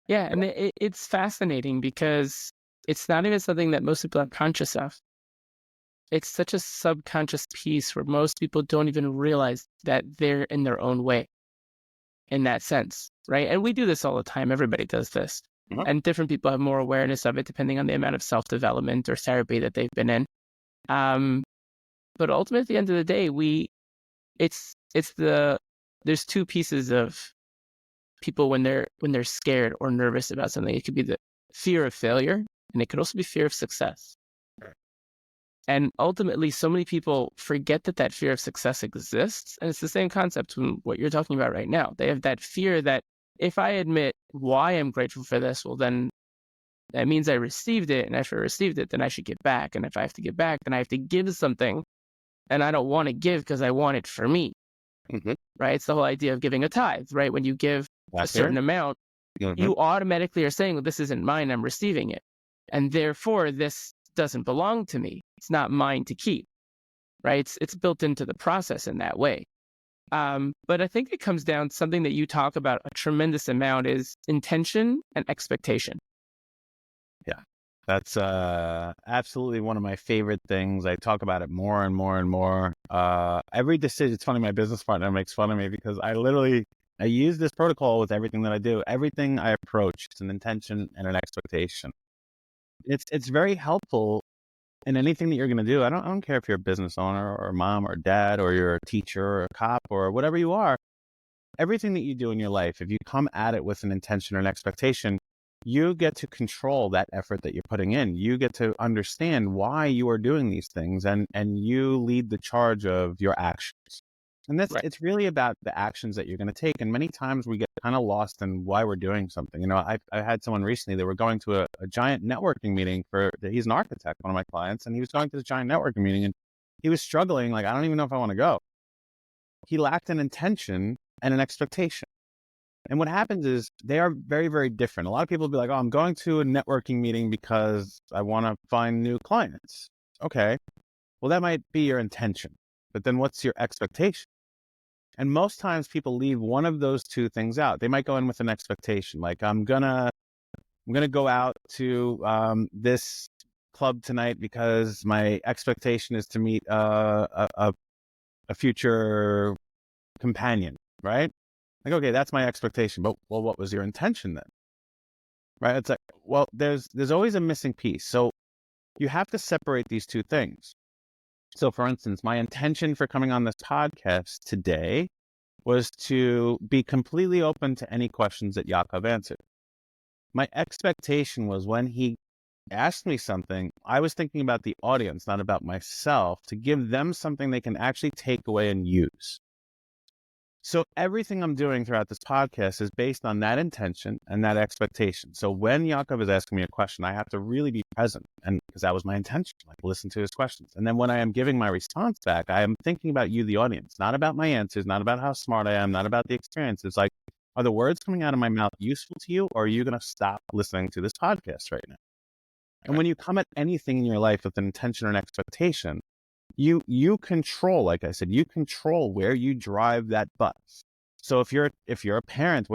Yeah. And it's fascinating because it's not even something that most people are conscious of. it's such a subconscious piece where most people don't even realize that they're in their own way in that sense, right? And we do this all the time. Everybody does this. Mhm. And different people have more awareness of it depending on the amount of self-development or therapy that they've been in. But ultimately, at the end of the day, there's two pieces of people when they're scared or nervous about something. It could be the fear of failure, and it could also be fear of success. And ultimately, so many people forget that fear of success exists. And it's the same concept from what you're talking about right now. They have that fear that if I admit why I'm grateful for this, well, then that means I received it. And if I received it, then I should give back. And if I have to give back, then I have to give something. And I don't want to give because I want it for me, Mhm. right? It's the whole idea of giving a tithe, right? When you give a certain amount, Mhm. you automatically are saying, well, this isn't mine, I'm receiving it. And therefore, this doesn't belong to me. It's not mine to keep, right? It's built into the process in that way. But I think it comes down to something that you talk about a tremendous amount is intention and expectation. Yeah. That's absolutely one of my favorite things. I talk about it more and more and more. Every decision, it's funny, my business partner makes fun of me because I use this protocol with everything that I do. Everything I approach is an intention and an expectation. It's very helpful in anything that you're going to do. I don't care if you're a business owner or a mom or dad or you're a teacher or a cop or whatever you are. Everything that you do in your life, if you come at it with an intention or an expectation, you get to control that effort that you're putting in. You get to understand why you are doing these things, and you lead the charge of your actions. And Right. it's really about the actions that you're going to take. And many times we get kind of lost in why we're doing something. You know, I had someone recently, they were going to a giant networking meeting he's an architect, one of my clients, and he was going to the giant networking meeting and he was struggling. Like, I don't even know if I want to go. He lacked an intention and an expectation. And what happens is they are very, very different. A lot of people will be like, oh, I'm going to a networking meeting because I want to find new clients. Okay. Well, that might be your intention, but then what's your expectation? And most times people leave one of those two things out. They might go in with an expectation, like I'm gonna go out to this club tonight because my expectation is to meet a future companion, right? Like, okay, that's my expectation, but well, what was your intention then? Right? It's like, well, there's always a missing piece. So you have to separate these two things. So for instance, my intention for coming on this podcast today was to be completely open to any questions that Yaacov answered. My expectation was when he asked me something, I was thinking about the audience, not about myself, to give them something they can actually take away and use. So everything I'm doing throughout this podcast is based on that intention and that expectation. So when Yaakov is asking me a question, I have to really be present, and because that was my intention, like listen to his questions. And then when I am giving my response back, I am thinking about you, the audience, not about my answers, not about how smart I am, not about the experience. It's like, are the words coming out of my mouth useful to you, or are you going to stop listening to this podcast right now? And when you come at anything in your life with an intention or an expectation, you control, like I said, you control where you drive that bus. So if you're a parent,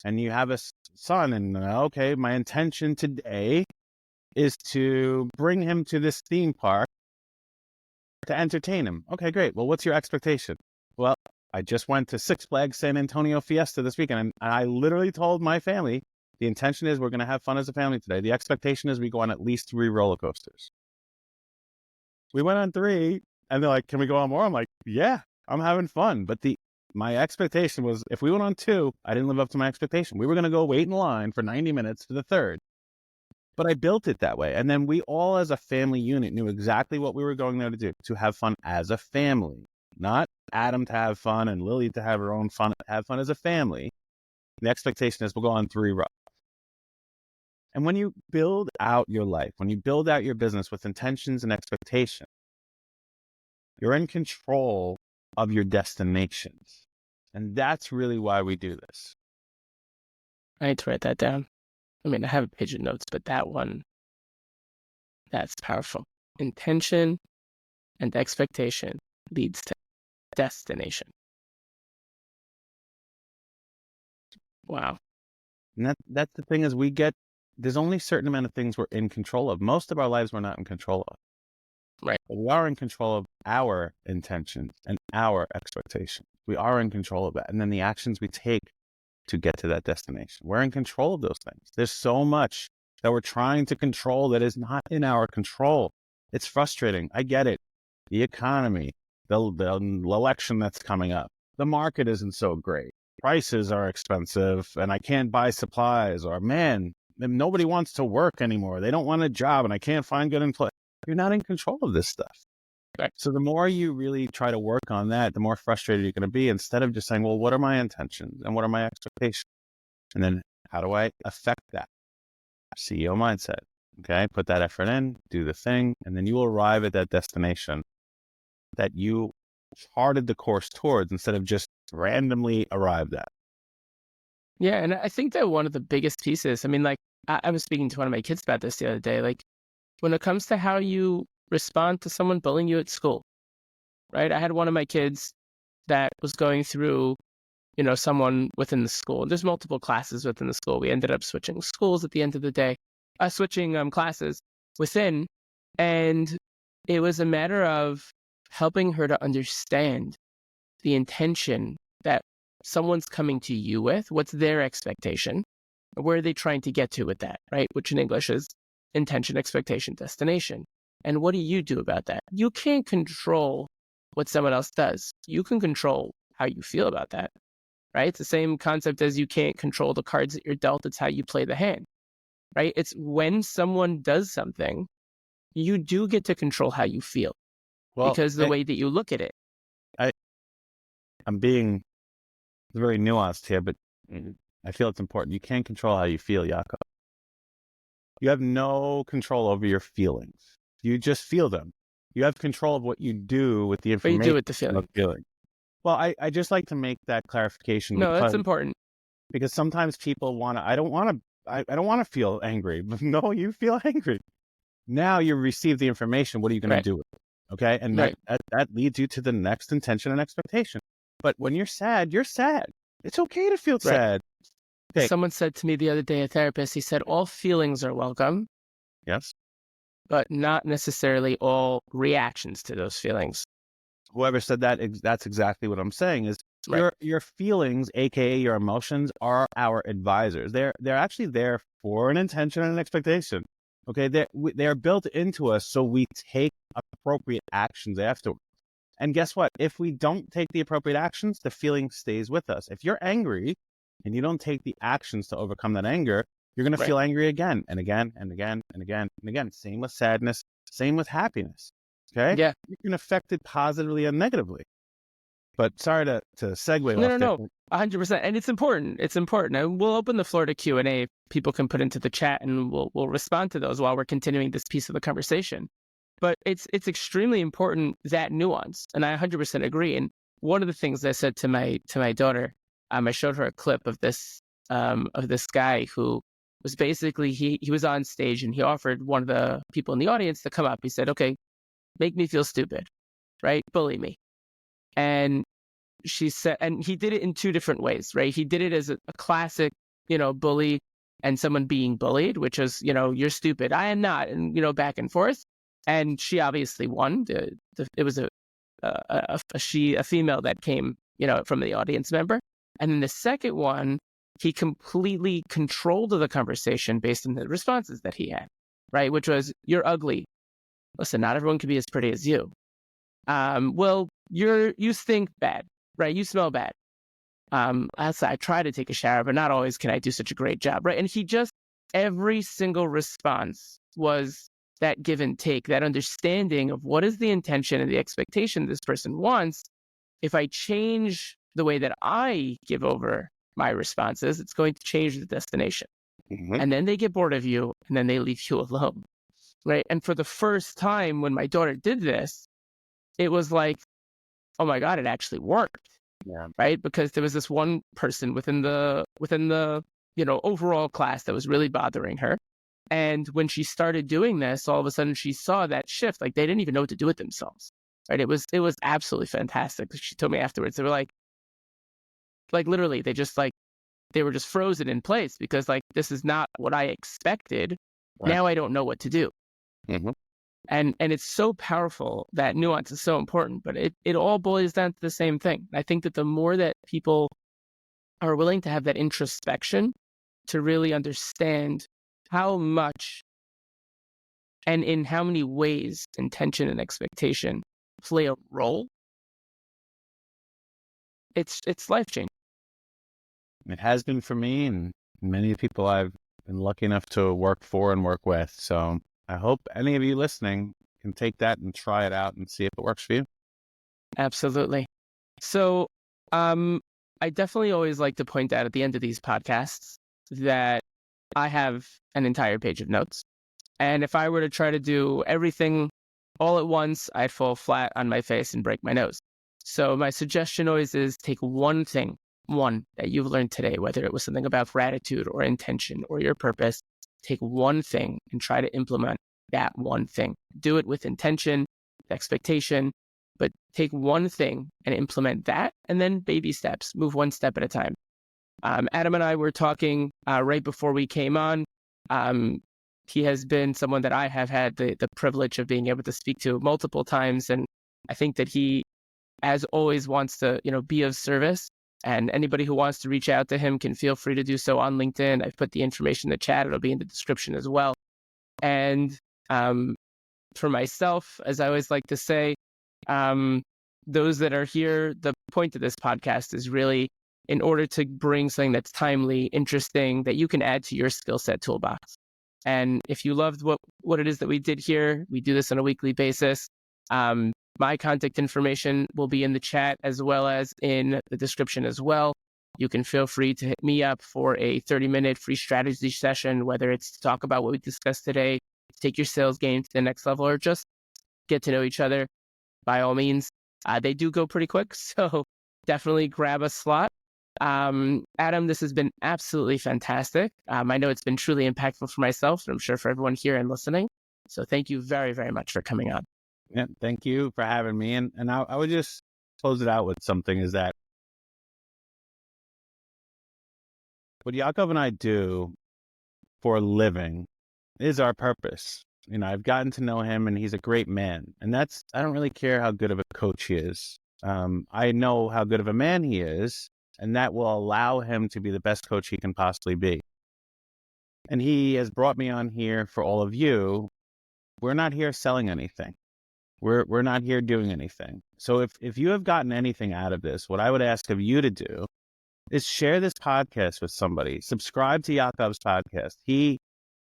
and you have a son, and okay, my intention today is to bring him to this theme park to entertain him. Okay, great. Well, what's your expectation? Well, I just went to Six Flags San Antonio Fiesta this weekend, and I literally told my family the intention is we're going to have fun as a family today. The expectation is we go on at least 3 roller coasters. We went on 3, and they're like, can we go on more? I'm like, yeah, I'm having fun. But my expectation was if we went on 2, I didn't live up to my expectation. We were going to go wait in line for 90 minutes for the third. But I built it that way. And then we all as a family unit knew exactly what we were going there to do, to have fun as a family, not Adam to have fun and Lily to have her own fun, have fun as a family. The expectation is we'll go on 3 rides. And when you build out your life, when you build out your business with intentions and expectations, you're in control of your destinations. And that's really why we do this. I need to write that down. I mean, I have a page of notes, but that one, that's powerful. Intention and expectation leads to destination. Wow. And that's the thing is there's only a certain amount of things we're in control of. Most of our lives we're not in control of. Right. But we are in control of our intentions and our expectations. We are in control of that. And then the actions we take to get to that destination. We're in control of those things. There's so much that we're trying to control that is not in our control. It's frustrating. I get it. The economy, the election that's coming up, the market isn't so great. Prices are expensive and I can't buy supplies, or man, nobody wants to work anymore. They don't want a job and I can't find good employment. You're not in control of this stuff. Right. So the more you really try to work on that, the more frustrated you're going to be, instead of just saying, well, what are my intentions and what are my expectations? And then how do I affect that? CEO mindset. Okay. Put that effort in, do the thing, and then you will arrive at that destination that you charted the course towards instead of just randomly arrived at. Yeah. And I think that one of the biggest pieces, I mean, like, I was speaking to one of my kids about this the other day. Like, when it comes to how you respond to someone bullying you at school, right? I had one of my kids that was going through, someone within the school. There's multiple classes within the school. We ended up switching schools at the end of the day, switching classes within. And it was a matter of helping her to understand the intention that someone's coming to you with. What's their expectation? Where are they trying to get to with that, right? Which in English is intention, expectation, destination. And what do you do about that? You can't control what someone else does. You can control how you feel about that, right? It's the same concept as you can't control the cards that you're dealt. It's how you play the hand, right? It's when someone does something, you do get to control how you feel, because the way that you look at it. I'm being very nuanced here, but I feel it's important. You can't control how you feel, Yaacov. You have no control over your feelings. You just feel them. You have control of what you do with the What information. you do with the feeling. Well, I just like to make that clarification. No, that's important. Because sometimes people I don't want to feel angry. But no, you feel angry. Now you receive the information. What are you going to do with it? Okay. And that leads you to the next intention and expectation. But when you're sad, you're sad. It's okay to feel sad. Okay. Someone said to me the other day, a therapist, he said, all feelings are welcome. Yes. But not necessarily all reactions to those feelings. Whoever said that, that's exactly what I'm saying is your feelings, AKA your emotions, are our advisors. They're actually there for an intention and an expectation. Okay. They're built into us. So we take appropriate actions afterwards. And guess what? If we don't take the appropriate actions, the feeling stays with us. If you're angry and you don't take the actions to overcome that anger, you're going to feel angry again and again and again and again and again. Same with sadness, same with happiness. Okay? Yeah. You can affect it positively and negatively. But sorry to segue. No, 100%. And it's important. It's important. And we'll open the floor to Q&A. People can put into the chat and we'll respond to those while we're continuing this piece of the conversation. But it's extremely important, that nuance. And I 100% agree. And one of the things I said to my daughter, I showed her a clip of this guy who was basically, he was on stage and he offered one of the people in the audience to come up. He said, okay, make me feel stupid, right? Bully me. And she said, and he did it in two different ways, right? He did it as a classic, bully and someone being bullied, which is, you're stupid, I am not, and, back and forth. And she obviously won. It was a female that came, from the audience member. And then the second one, he completely controlled the conversation based on the responses that he had, right? Which was, you're ugly. Listen, not everyone can be as pretty as you. Well, you stink bad, right? You smell bad. I try to take a shower, but not always can I do such a great job, right? And every single response was that give and take, that understanding of what is the intention and the expectation this person wants. If I change the way that I give over my responses, it's going to change the destination. Mm-hmm. And then they get bored of you and then they leave you alone, right? And for the first time when my daughter did this, it was like, oh my God, it actually worked. Yeah. Right? Because there was this one person within the overall class that was really bothering her. And when she started doing this, all of a sudden she saw that shift. Like, they didn't even know what to do with themselves. Right? It was absolutely fantastic. She told me afterwards, they were like literally, they were just frozen in place because this is not what I expected. Right. Now I don't know what to do. Mm-hmm. And it's so powerful. That nuance is so important, but it all boils down to the same thing. I think that the more that people are willing to have that introspection to really understand how much and in how many ways intention and expectation play a role, it's life changing. It has been for me and many people I've been lucky enough to work for and work with. So I hope any of you listening can take that and try it out and see if it works for you. Absolutely. So I definitely always like to point out at the end of these podcasts that I have an entire page of notes. And if I were to try to do everything all at once, I'd fall flat on my face and break my nose. So my suggestion always is take one thing, one that you've learned today, whether it was something about gratitude or intention or your purpose, take one thing and try to implement that one thing. Do it with intention, expectation, but take one thing and implement that, and then baby steps, move one step at a time. Adam and I were talking right before we came on. He has been someone that I have had the privilege of being able to speak to multiple times. And I think that he, as always, wants to, be of service. And anybody who wants to reach out to him can feel free to do so on LinkedIn. I've put the information in the chat. It'll be in the description as well. And for myself, as I always like to say, those that are here, the point of this podcast is really in order to bring something that's timely, interesting, that you can add to your skill set toolbox. And if you loved what it is that we did here, we do this on a weekly basis. My contact information will be in the chat as well as in the description as well. You can feel free to hit me up for a 30-minute free strategy session, whether it's to talk about what we discussed today, take your sales game to the next level, or just get to know each other. By all means, they do go pretty quick, so definitely grab a slot. Adam, this has been absolutely fantastic. I know it's been truly impactful for myself, and I'm sure for everyone here and listening. So thank you very, very much for coming on. Yeah, thank you for having me. And I would just close it out with something is that what Yaacov and I do for a living is our purpose. I've gotten to know him and he's a great man. And I don't really care how good of a coach he is. I know how good of a man he is, and that will allow him to be the best coach he can possibly be. And he has brought me on here for all of you. We're not here selling anything. We're not here doing anything. So if you have gotten anything out of this, what I would ask of you to do is share this podcast with somebody. Subscribe to Yaakov's podcast. He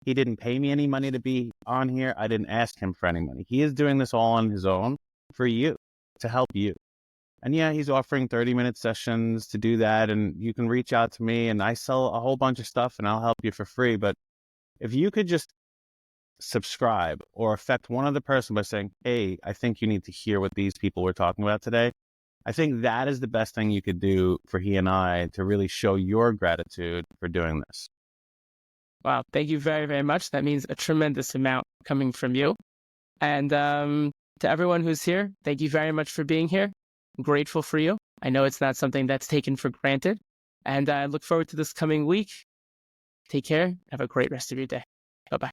didn't pay me any money to be on here. I didn't ask him for any money. He is doing this all on his own for you, to help you. And yeah, he's offering 30-minute sessions to do that. And you can reach out to me and I sell a whole bunch of stuff and I'll help you for free. But if you could just subscribe or affect one other person by saying, hey, I think you need to hear what these people were talking about today, I think that is the best thing you could do for he and I to really show your gratitude for doing this. Wow. Thank you very, very much. That means a tremendous amount coming from you. And to everyone who's here, thank you very much for being here. I'm grateful for you. I know it's not something that's taken for granted. And I look forward to this coming week. Take care. Have a great rest of your day. Bye-bye.